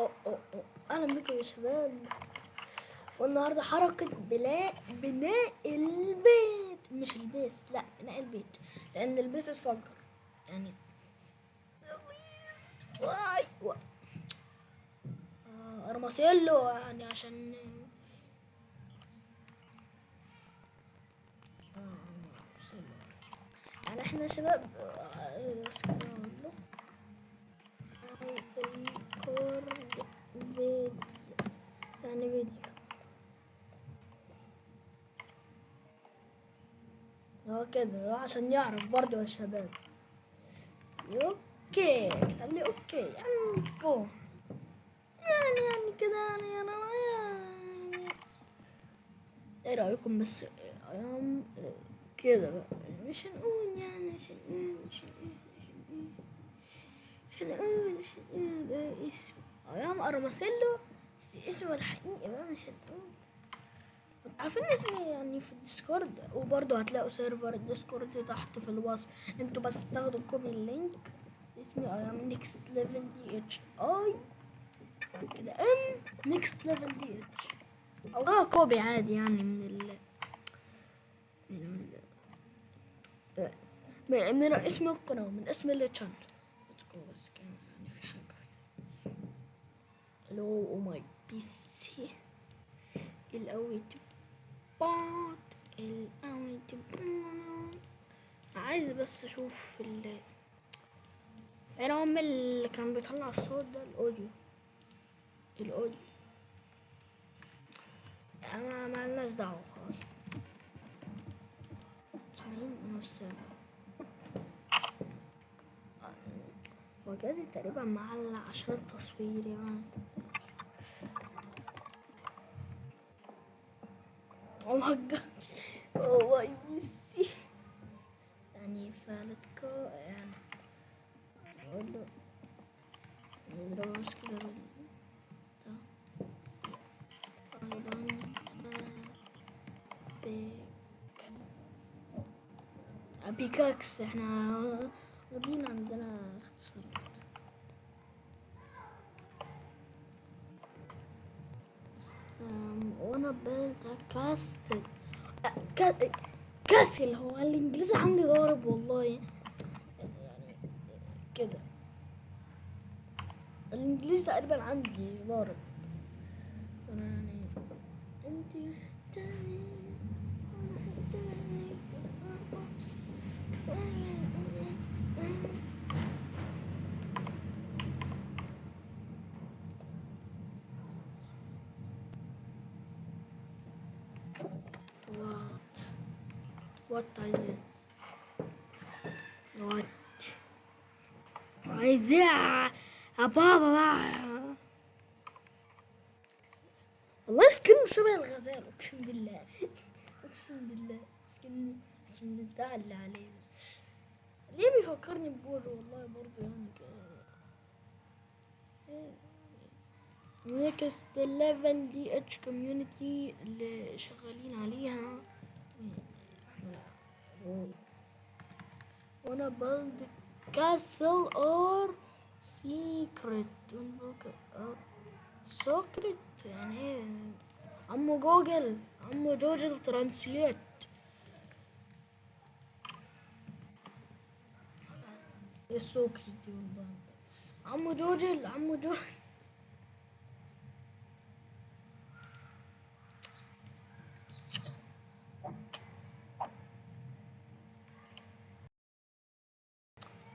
أوه. اهلا بكم يا شباب. والنهارده حركة بناء البيت، مش البيت، لا بناء البيت، لان البيت اتفجر يعني. واي ارماسيلو يعني عشان أرماسيلو. يعني احنا شباب بس كده اقول له ريكورد فيديو، يعني فيديو. هو كده عشان يعرف برضو يا شباب. اوكي كتب لي اوكي يعني تكون يعني كده يعني انا يعني ايه رايكم؟ بس ايام كده بقى مش هنقول يعني عشان ايه ده اسم ايام ارماسيلو، اسمه الحقيقي بقى مش هنقول. عارفين اسمي يعني في الديسكورد، وبرضه هتلاقوا سيرفر الديسكورد تحت في الوصف. انتوا بس تاخدوا كوبي اللينك. اسمي I am next level DHI كده next level DH، او كوبي عادي يعني من اسم القناة، من اسم الشانل. بس كان يعني في حاجة. الو او ماي بي سي الاوي تبعت الاوي تبعت. عايز بس اشوف انا اللي كان بيطلع الصوت ده الاوديو ما لناش دعوه خلاص. سامعين؟ انا مش سامع. هو جهازي تقريبا معلق عشان التصوير يعني. او ماي جاد، او ماي بيسي يعني فالتكو يعني. اقول له نضربه بس كده ايضا بيكاكس. احنا واخدين عندنا اختصارات. وانا بيلد كاستل كاسل. هو الانجليزي عندي ضارب والله يعني كده. الانجليزي تقريبا عندي ضارب يعني. انت حتى انا حتى منك ارقص كفايه. وات عايزاه؟ وات عايزاه يا بابا بقى؟ والله سكن شبه الغزال، اقسم بالله اقسم بالله سكن عشان البتاع اللي عليه. ليه بيفكرني بجوجو والله برضه يعني كده. نيكست ليفل دي اتش كوميونتي اللي شغالين عليها. وانا بلد كاسل اور سيكريت سوكريت يعني ايه؟ عمو جوجل ترانسليت. ايه السوكريت دي والله؟ عمو جوجل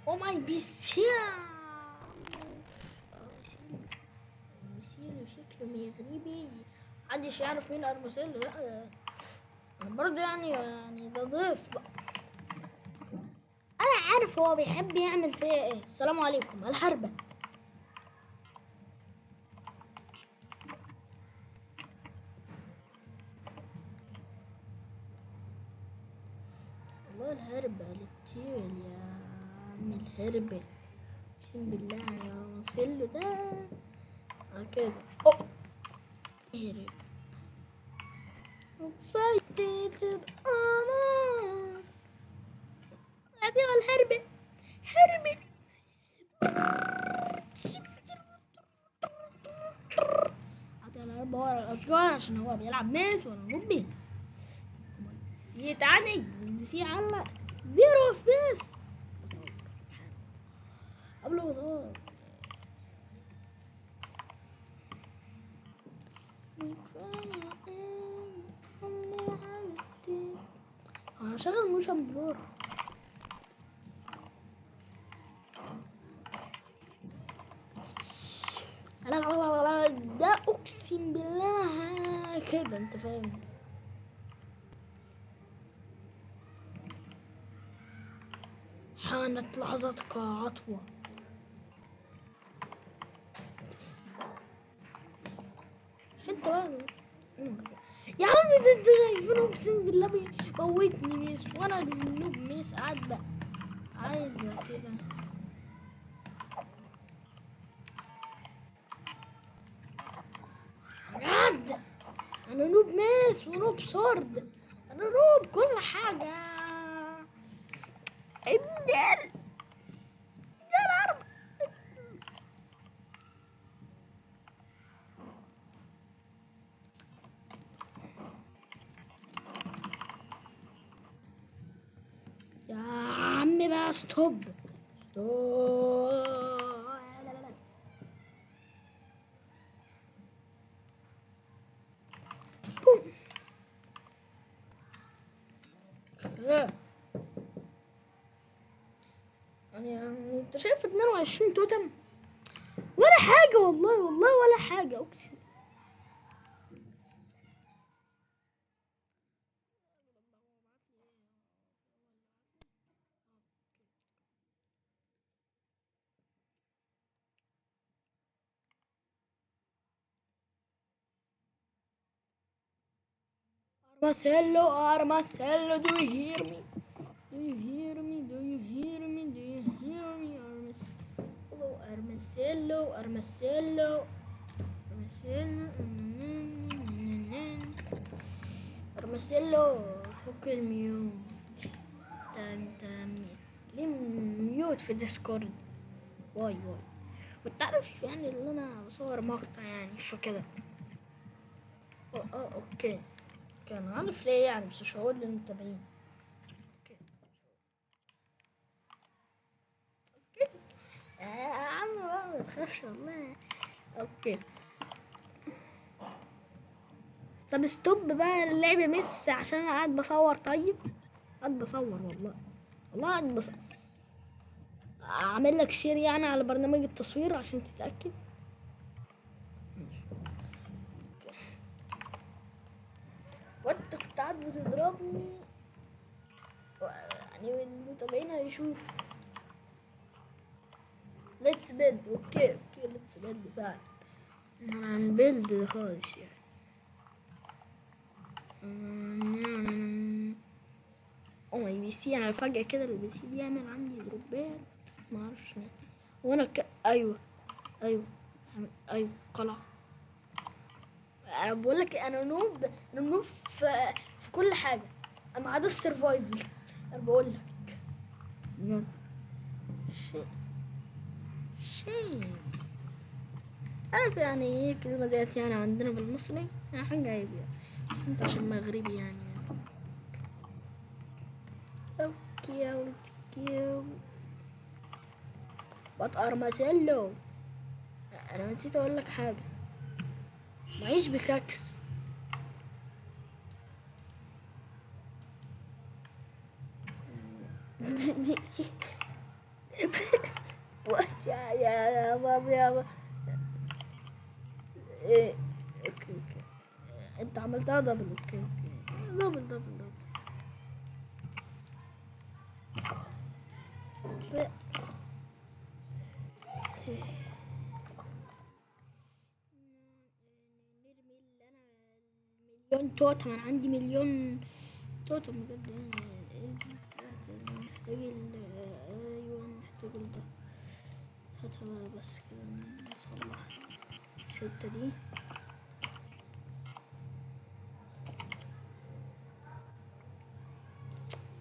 او ماي بيسي شكله مغربي. محدش يعرف مين ارمسيل. لا انا برضه يعني ده ضيف بقى. انا عارف هو بيحب يعمل فيا ايه. السلام عليكم الحربة. والله الهربة للتيل يا عم الهربة، اقسم بالله يا رمسيلو ده كده. اوه هرب فايتي تبقى ناس عادي. الهربة هربة باور الاشجار عشان هو بيلعب ميس وانا نوب ميس. سي تعني سي على زيرو في بيس. بصور سبحان الله قبل بصور. انا شغل موشن بلور. ده اقسم بالله كده انت فاهم. حانت لحظتك عطوة. انت بقى يا عم ده انتوا شايفين اقسم بالله بيموتني ميس وانا النوب ميس قاعد بقى كده. بجد انا نوب ميس ونوب سورد. انا نوب كل حاجة. ابدال ابدال يا عم بقى ستوب. يعني انت شايف 22 توتم ولا حاجة والله ولا حاجة اقسم. Armacello, do you hear me? Do you hear me? Do you hear me? Do you hear me? Armacello. Armacello فك الميوت. انت ليه ميوت في ديسكورد؟ واي وتعرف يعني اللي انا بصور مقطع يعني فكده. اوكي كان عارف ليه يعني بس مش هقول للمتابعين. اوكي يا عم بقى ما تخافش والله. اوكي طب ستوب بقى اللعب مس عشان انا قاعد بصور. طيب قاعد بصور والله قاعد بصور. اعمل لك شير يعني على برنامج التصوير عشان تتاكد. وانت كنت قاعد بتضربني يعني المتابعين هيشوفوا. ليتس بيلد. اوكي ليتس بيلد فعلا. انا هنبيلد خالص يعني. ماي بي سي انا فجأة كده البي سي بيعمل عندي دروبات ما اعرفش ليه. وانا ايوه قلع. انا بقول لك انا نوب في كل حاجة ما عدا السرفايفل. انا بقول لك بجد شيء عارف يعني ايه الكلمة ديت يعني عندنا بالمصري يعني حاجة عيب يعني بس انت عشان مغربي يعني. اوكي let's go. بط ارماسيلو انا نسيت اقول لك حاجة. معيش بكاكس. وقت يا بابا ايه اوكي انت عملتها دبل. اوكي دبل نرمي اللي انا مليون توتم. انا عندي مليون توتم بجد يعني. محتاج ايوه محتاج ده. هاتها بس كده نصلح الحتة دي.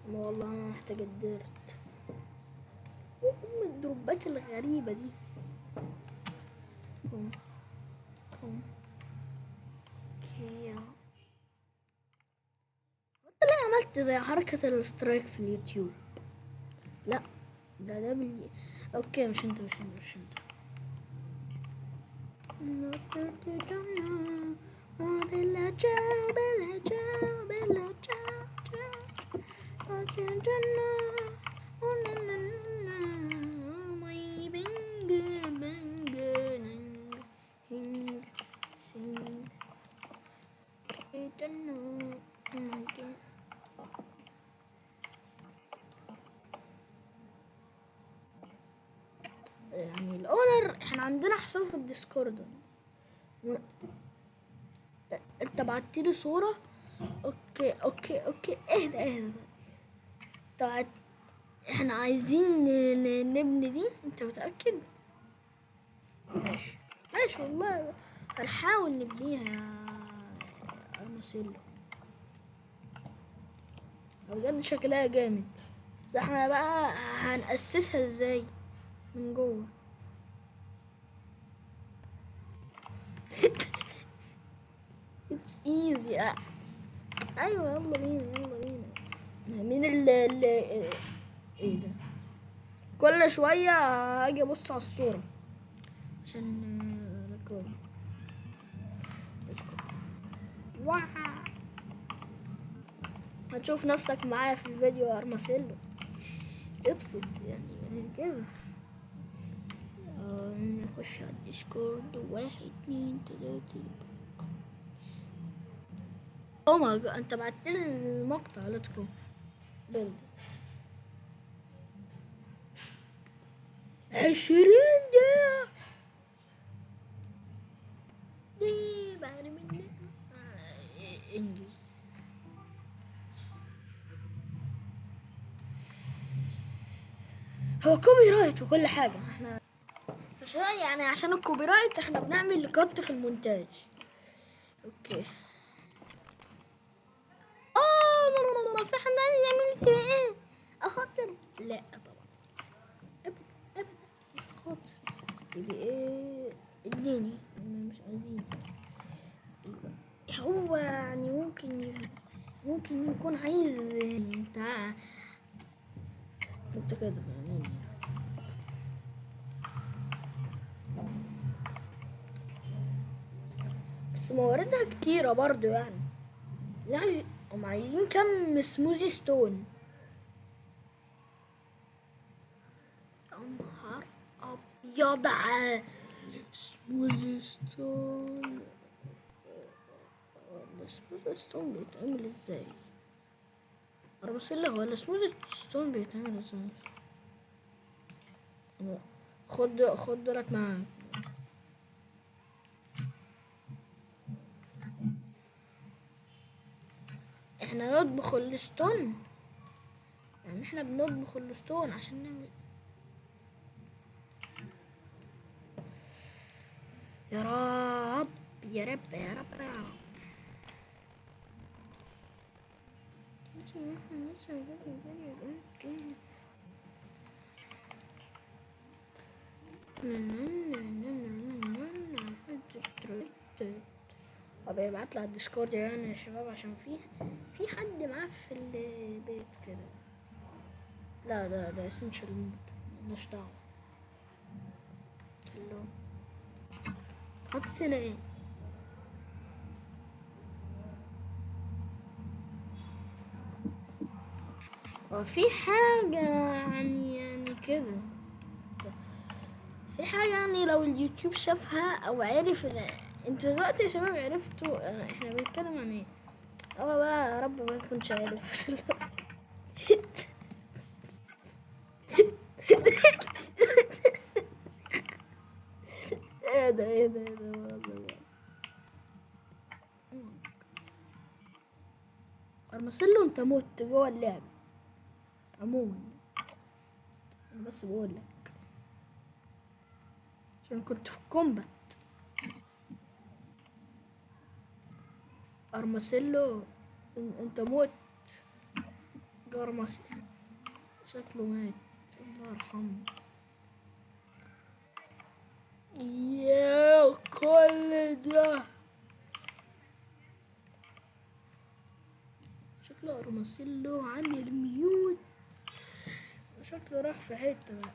والله انا محتاج الديرت. الدروبات الغريبة دي. اوكي. طلع عملت زي حركة السترايك في اليوتيوب. لا ده اوكي مش انت. بلا ciao bella ciao bella ciao يعني الاونر احنا عندنا حساب في الديسكورد. انت بعتلي صورة. اوكي اهدى. طب احنا عايزين نبني دي، انت متأكد؟ ماشي والله هنحاول نبنيها يا ارماسيلو. بجد شكلها جامد، بس احنا بقى هنأسسها ازاي من جوه؟ It's easy. ايوه يلا بينا. مين ايه ده؟ كل شوية هاجي ابص على الصورة عشان ريكورد. واو، هتشوف نفسك معايا في الفيديو يا ارماسيلو. ابسط يعني كده. نخش على الديسكورد 1 2 3. او ماي جاد، انت بعتلي المقطع. ليتس جو بيلد 20 دقيقة دي بعد مني. انجز. هو كوبي رايت وكل حاجة، احنا عشان الكوبي رايت احنا بنعمل قط في المونتاج. اوكي. لا في حد عايز يعمل سباقات اخاطر؟ لا طبعا ابدا مش اخاطر. تبي ايه؟ اديني، مش عايزين. هو يعني ممكن يكون عايز انت كده فاهمين. بس مواردها كتيرة برضو يعني هم عايزين كم سموزي ستون. نهار ابيض على سموزي ستون. السموزي ستون بيتعمل ازاي؟ ارمسيلا، هو السموزي ستون بيتعمل ازاي؟ خد دولت معاك. احنا نطبخ الستون، يعني احنا بنطبخ الستون عشان نعمل. يا رب يا رب يا رب يا رب. طب يبعتلي على الديسكورد يعني يا شباب، عشان في حد معاه في البيت كده. لا ده اسنشال مود، مش دعوة. هلو، حطيت هنا ايه؟ في حاجة يعني كده، في حاجة يعني لو اليوتيوب شافها او عرف انتوا دلوقتي يا شباب عرفتوا احنا بنتكلم عن ايه. هو بقى يا رب ما يكونش عارف. ايه ده ارمسلو، انت مت جوه اللعبة عموما. انا بس بقول لك عشان كنت في كومبات. ارمسلو انت مت. جرمس شكله مات، الله يرحمه. يا كل ده ارماسيلو عامل ميوت، شكله راح في حتة بقى،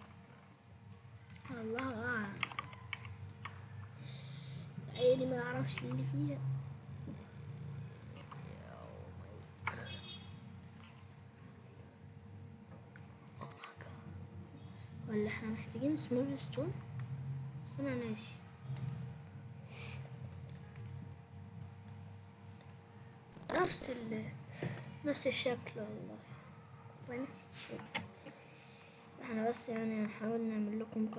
الله اعلم، عيني ما اعرفش اللي فيها. ولا احنا محتاجين سمول ستون؟ بس انا ماشي. نفس الشكل والله، نفس الشكل. احنا بس يعني هنحاول نعمل لكم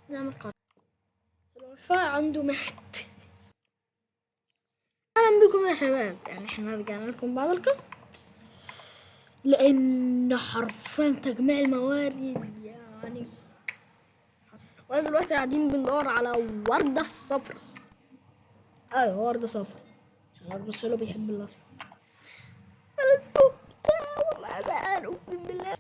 نعمل قط. الواي فاي عنده محت. اهلا بكم يا شباب، يعني احنا رجعنا لكم بعد القط، لان حرفيا تجميع الموارد يعني. وانا دلوقتي قاعدين بندور على وردة الصفرا. ايوه وردة صفرا، عشان اربسلو بيحب الاصفر. ليتس جو. والله زهقان اقسم بالله،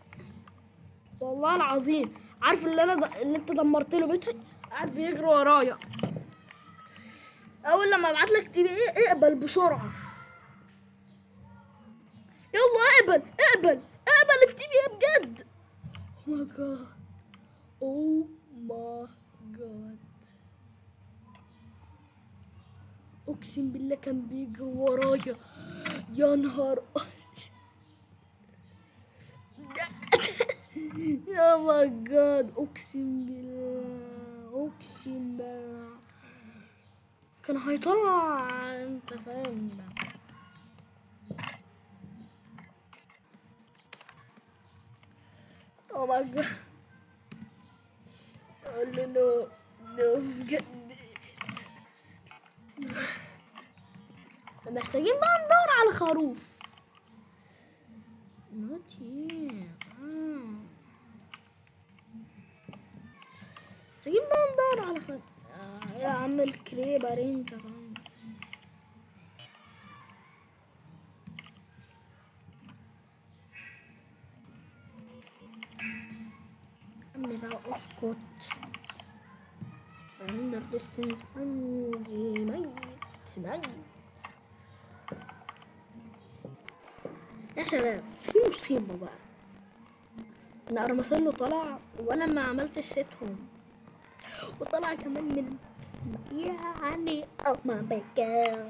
والله العظيم. عارف اللي انت دمرت له بيتي، قاعد بيجري ورايا. اول لما ابعت لك تبي ايه اقبل بسرعه. يلا اقبل التي بي ايه بجد. او ماي جاد، اقسم بالله كان بيجري ورايا. يا نهار يا ماي جاد، اقسم بالله كان هيطلع، انت فاهم بقى. او ماي جاد، اقول له نو بجد. محتاجين بقى ندور على خروف. نوتي محتاجين بقى ندور على خروف. يا عم الكريبر انت طيب. عمي بقى اسكت. ريندر ديستنس عندي ميت. يا شباب في مصيبة بقى، ان ارمسلو طلع وانا ما عملتش سيتهم، وطلع كمان من يعني او ما بكى.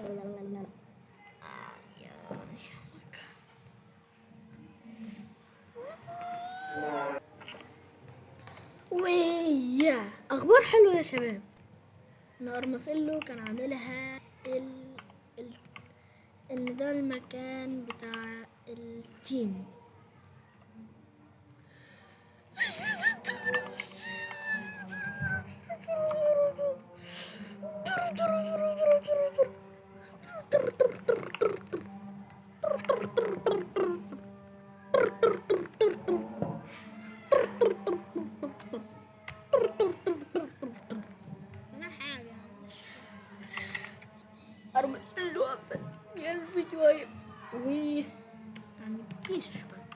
ويا اخبار حلوه يا شباب، ان ارمسلو كان عاملها ال... ان ده المكان بتاع التيم. انا حاجه ارمسلو قفل يا الفيديو هيقفل. يعني بيس شباب،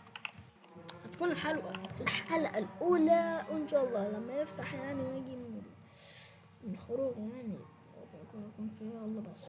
هتكون الحلقة الأولى وإن شاء الله لما يفتح يعني ويجي من الخروج يعني يكون فيها الله بس.